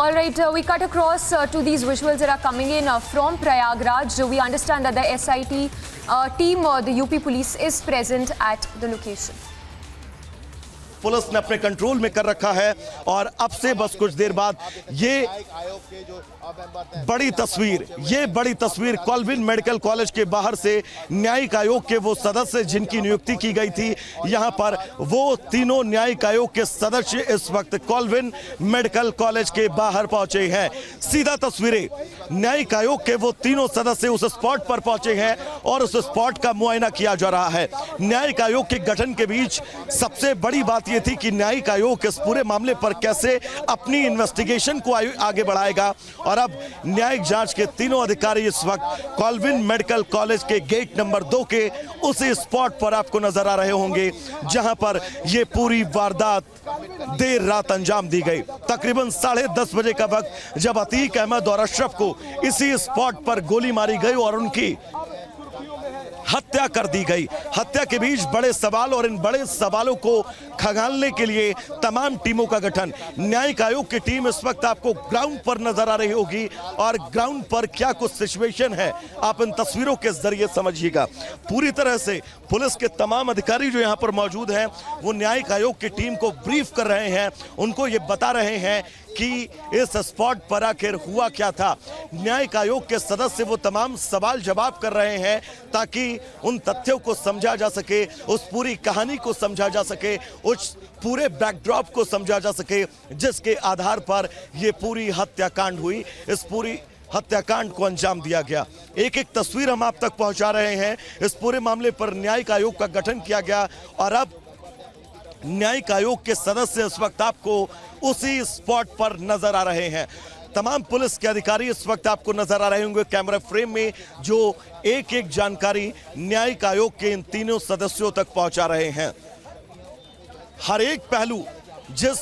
All right, we cut across to these visuals that are coming in from Prayagraj. We understand that the SIT team or the UP police is present at the location. Police ने अपने control में कर रखा है और अब से बस कुछ देर बाद ये बड़ी तस्वीर कॉल्विन मेडिकल कॉलेज के बाहर से न्यायिक आयोग के वो सदस्य जिनकी नियुक्ति की गई थी, यहां पर वो तीनों न्यायिक आयोग के सदस्य इस वक्त कॉल्विन मेडिकल कॉलेज के बाहर पहुंचे हैं। सीधा तस्वीरें, न्यायिक आयोग के वो तीनों सदस्य उस स्पॉट पर पहुंचे हैं और उस स्पॉट का मुआयना किया जा रहा है। न्यायिक आयोग के गठन के बीच सबसे बड़ी बात ये थी कि न्यायिक आयोग इस पूरे मामले पर कैसे अपनी इन्वेस्टिगेशन को आगे बढ़ाएगा और अब न्यायिक जांच के तीनों अधिकारी इस वक्त कॉल्विन मेडिकल कॉलेज के गेट नंबर 2 के उसी स्पॉट पर आपको नजर आ रहे होंगे जहां पर यह पूरी वारदात देर रात अंजाम दी गई। तकरीबन 10:30 बजे का वक्त जब अतीक अहमद और अशरफ को इसी स्पॉट पर गोली मारी गई और उनकी हत्या कर दी गई। हत्या के बीच बड़े सवाल और इन बड़े सवालों को खंगालने के लिए तमाम टीमों का गठन। न्यायिक आयोग की टीम इस वक्त आपको ग्राउंड पर नजर आ रही होगी और ग्राउंड पर क्या कुछ सिचुएशन है आप इन तस्वीरों के जरिए समझिएगा। पूरी तरह से पुलिस के तमाम अधिकारी जो यहां पर मौजूद हैं वो न्यायिक आयोग की टीम को ब्रीफ कर रहे हैं, उनको ये बता रहे हैं कि इस स्पॉट पर आखिर हुआ क्या था। न्यायिक आयोग के सदस्य वो तमाम सवाल जवाब कर रहे हैं ताकि उन तथ्यों को समझा जा सके, उस पूरी कहानी को समझा जा सके, उस पूरे बैकड्रॉप को समझा जा सके जिसके आधार पर यह पूरी हत्याकांड हुई, इस पूरी हत्याकांड को अंजाम दिया गया। एक एक तस्वीर हम आप तक पहुंचा रहे हैं। इस पूरे मामले पर न्यायिक आयोग का गठन किया गया और अब न्यायिक आयोग के सदस्य इस वक्त आपको उसी स्पॉट पर नजर आ रहे हैं। तमाम पुलिस के अधिकारी इस वक्त आपको नजर आ रहे होंगे कैमरा फ्रेम में, जो एक एक जानकारी न्यायिक आयोग के इन तीनों सदस्यों तक पहुंचा रहे हैं। हर एक पहलू, जिस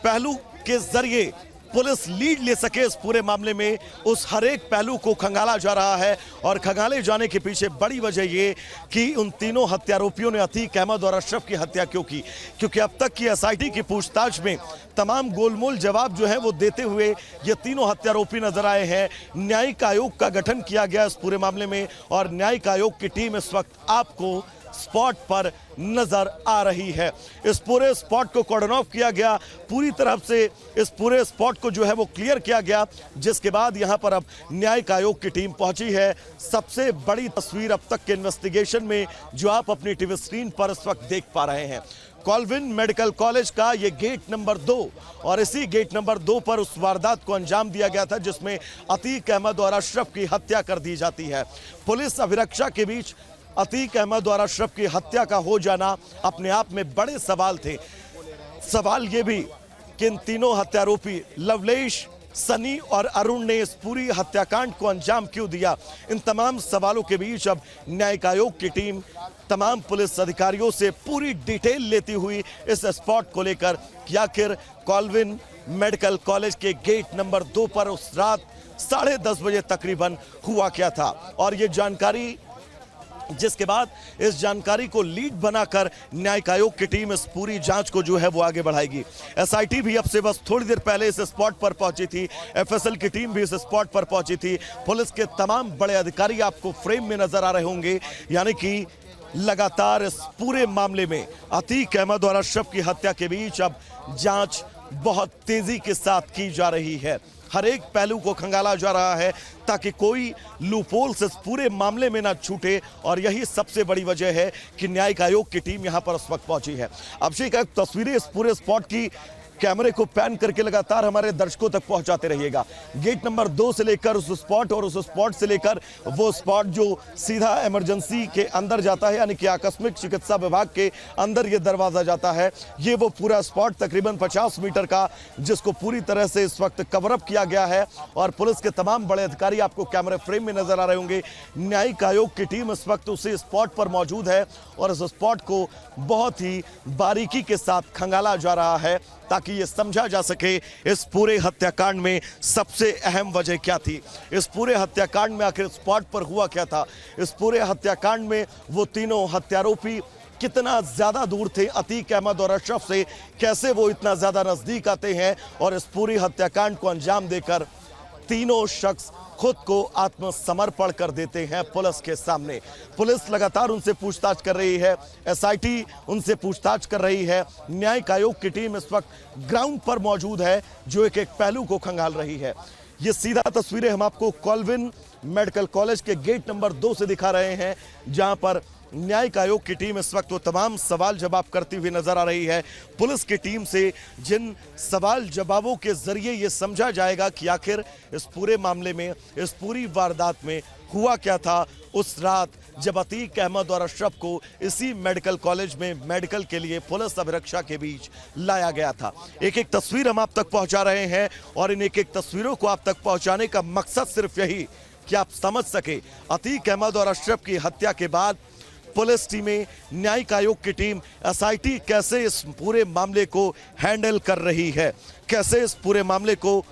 पहलू के जरिए पुलिस लीड ले सके इस पूरे मामले में, उस हर एक पहलू को खंगाला जा रहा है और खंगाले जाने के पीछे बड़ी वजह ये कि उन तीनों हत्यारोपियों ने अतीक अहमद और अशरफ की हत्या क्यों की, क्योंकि अब तक की एसआईटी की पूछताछ में तमाम गोलमोल जवाब जो है वो देते हुए ये तीनों हत्यारोपी नजर आए हैं। न्यायिक आयोग का गठन किया गया इस पूरे मामले में और न्यायिक आयोग की टीम इस वक्त आपको स्पॉट पर नजर आ रही है। इस पूरे स्पॉट को कॉर्डन ऑफ किया गया, पूरी तरफ से इस पूरे स्पॉट को जो है वो क्लियर किया गया, जिसके बाद यहां पर अब न्यायिक आयोग की टीम पहुंची है। सबसे बड़ी तस्वीर अब तक के इन्वेस्टिगेशन में जो आप अपनी टीवी स्क्रीन पर इस वक्त देख पा रहे हैं, कॉल्विन मेडिकल कॉलेज का ये गेट नंबर 2 और इसी गेट नंबर 2 पर उस वारदात को अंजाम दिया गया था जिसमें अतीक अहमद और अशरफ की हत्या कर दी जाती है। पुलिस अभिरक्षा के बीच अतीक अहमद और अशरफ की हत्या का हो जाना अपने आप में बड़े सवाल थे। सवाल ये भी कि इन तीनों हत्यारोपी लवलेश, सनी और अरुण ने इस पूरी हत्याकांड को अंजाम क्यों दिया। इन तमाम सवालों के बीच अब न्यायिक आयोग की टीम तमाम पुलिस अधिकारियों से पूरी डिटेल लेती हुई इस स्पॉट को लेकर कि आखिर कॉल्विन मेडिकल कॉलेज के गेट नंबर 2 पर उस रात 10:30 बजे तकरीबन हुआ क्या था। और ये जानकारी, जिसके बाद इस जानकारी को लीड बनाकर न्यायिक आयोग की टीम इस पूरी जांच को जो है वो आगे बढ़ाएगी। एसआईटी भी अब से बस थोड़ी देर पहले इस स्पॉट पर पहुंची थी, एफएसएल की टीम भी इस स्पॉट पर पहुंची थी। पुलिस के तमाम बड़े अधिकारी आपको फ्रेम में नजर आ रहे होंगे, यानी कि लगातार इस पूरे मामले में अतीक अहमद और अशरफ की हत्या के बीच अब जांच बहुत तेजी के साथ की जा रही है। हर एक पहलू को खंगाला जा रहा है ताकि कोई लूपहोल्स इस पूरे मामले में ना छूटे और यही सबसे बड़ी वजह है कि न्यायिक आयोग की टीम यहां पर उस वक्त पहुंची है। अभिषेक, तस्वीरें इस पूरे स्पॉट की कैमरे को पैन करके लगातार हमारे दर्शकों तक पहुंचाते रहिएगा। गेट नंबर 2 से लेकर उस स्पॉट और उस स्पॉट से लेकर वो स्पॉट जो सीधा इमरजेंसी के अंदर जाता है, यानी कि आकस्मिक चिकित्सा विभाग के अंदर ये दरवाजा जाता है, ये वो पूरा स्पॉट तकरीबन 50 मीटर का, जिसको पूरी तरह से इस वक्त कवरअप किया गया है और पुलिस के तमाम बड़े अधिकारी आपको कैमरे फ्रेम में नजर आ रहे होंगे। न्यायिक आयोग की टीम इस वक्त उसी स्पॉट पर मौजूद है और इस स्पॉट को बहुत ही बारीकी के साथ खंगाला जा रहा है ताकि ये समझा जा सके इस पूरे हत्याकांड में सबसे अहम वजह क्या थी, इस पूरे हत्याकांड में आखिर स्पॉट पर हुआ क्या था, इस पूरे हत्याकांड में वो तीनों हत्यारोपी कितना ज्यादा दूर थे अतीक अहमद और अशरफ से, कैसे वो इतना ज्यादा नजदीक आते हैं और इस पूरी हत्याकांड को अंजाम देकर तीनों शख्स खुद को आत्मसमर्पण कर देते हैं पुलिस के सामने। पुलिस लगातार उनसे पूछताछ कर रही है, एसआईटी उनसे पूछताछ कर रही है, न्यायिक आयोग की टीम इस वक्त ग्राउंड पर मौजूद है जो एक एक पहलू को खंगाल रही है। ये सीधा तस्वीरें हम आपको कॉल्विन मेडिकल कॉलेज के गेट नंबर 2 से दिखा रहे हैं, जहां पर न्यायिक आयोग की टीम इस वक्त वो तमाम सवाल जवाब करती हुई नजर आ रही है। पुलिस की टीम से जिन सवाल जवाबों के जरिए ये समझा जाएगा कि आखिर इस पूरे मामले में, इस पूरी वारदात में हुआ क्या था उस रात जब अतीक अहमद और अशरफ को इसी मेडिकल कॉलेज में मेडिकल के लिए पुलिस अभिरक्षा के बीच लाया गया था। एक एक तस्वीर हम आप तक पहुंचा रहे हैं और इन एक एक तस्वीरों को आप तक पहुंचाने का मकसद सिर्फ यही कि आप समझ सके अतीक अहमद और अशरफ की हत्या के बाद पुलिस टीमें, न्यायिक आयोग की टीम, एसआईटी कैसे इस पूरे मामले को हैंडल कर रही है, कैसे इस पूरे मामले को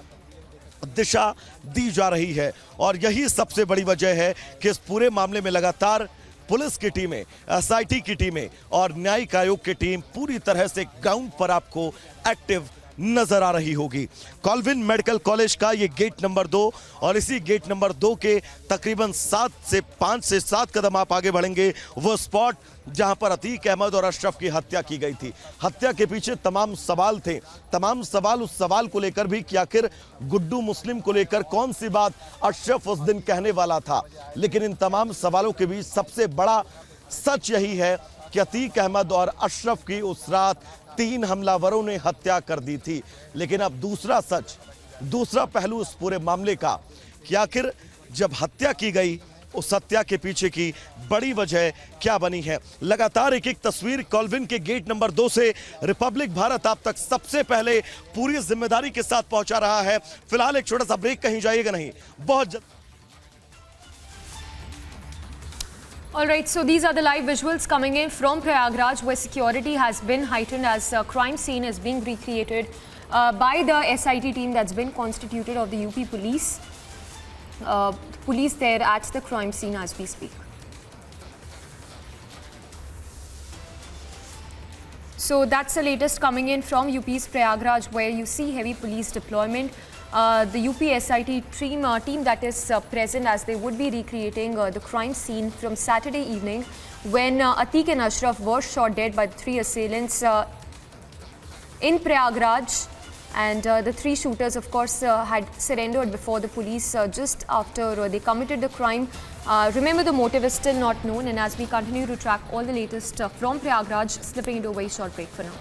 दिशा दी जा रही है। और यही सबसे बड़ी वजह है कि इस पूरे मामले में लगातार पुलिस की टीमें, एसआईटी की टीमें और न्यायिक आयोग की टीम पूरी तरह से ग्राउंड पर आपको एक्टिव नजर आ रही होगी। कॉल्विन मेडिकल कॉलेज का ये गेट नंबर 2 और इसी गेट नंबर 2 के तकरीबन 5 से 7 कदम आप आगे बढ़ेंगे, वो स्पॉट जहां पर अतीक अहमद और अशरफ की हत्या की गई थी। हत्या के पीछे तमाम सवाल थे, तमाम सवाल उस सवाल को लेकर भी कि आखिर गुड्डू मुस्लिम को लेकर कौन सी बात अशरफ उस दिन कहने वाला था। लेकिन इन तमाम सवालों के बीच सबसे बड़ा सच यही है कि अतीक अहमद और अशरफ की उस रात 3 हमलावरों ने हत्या कर दी थी। लेकिन अब दूसरा सच, दूसरा पहलू इस पूरे मामले का कि आखिर जब हत्या की गई उस हत्या के पीछे की बड़ी वजह क्या बनी है। लगातार एक एक तस्वीर कॉल्विन के गेट नंबर 2 से रिपब्लिक भारत आप तक सबसे पहले पूरी जिम्मेदारी के साथ पहुंचा रहा है। फिलहाल एक छोटा सा ब्रेक, कहीं जाइएगा नहीं, बहुत जल्द। All right, so these are the live visuals coming in from Prayagraj, where security has been heightened as a crime scene is being recreated by the SIT team that's been constituted of the UP police. Police there at the crime scene as we speak. So that's the latest coming in from UP's Prayagraj, where you see heavy police deployment. The UP SIT team that is present as they would be recreating the crime scene from Saturday evening when Ateek and Ashraf were shot dead by the 3 assailants in Prayagraj, and the 3 shooters of course had surrendered before the police just after they committed the crime. Remember, the motive is still not known, and as we continue to track all the latest from Prayagraj, slipping into a very short break for now.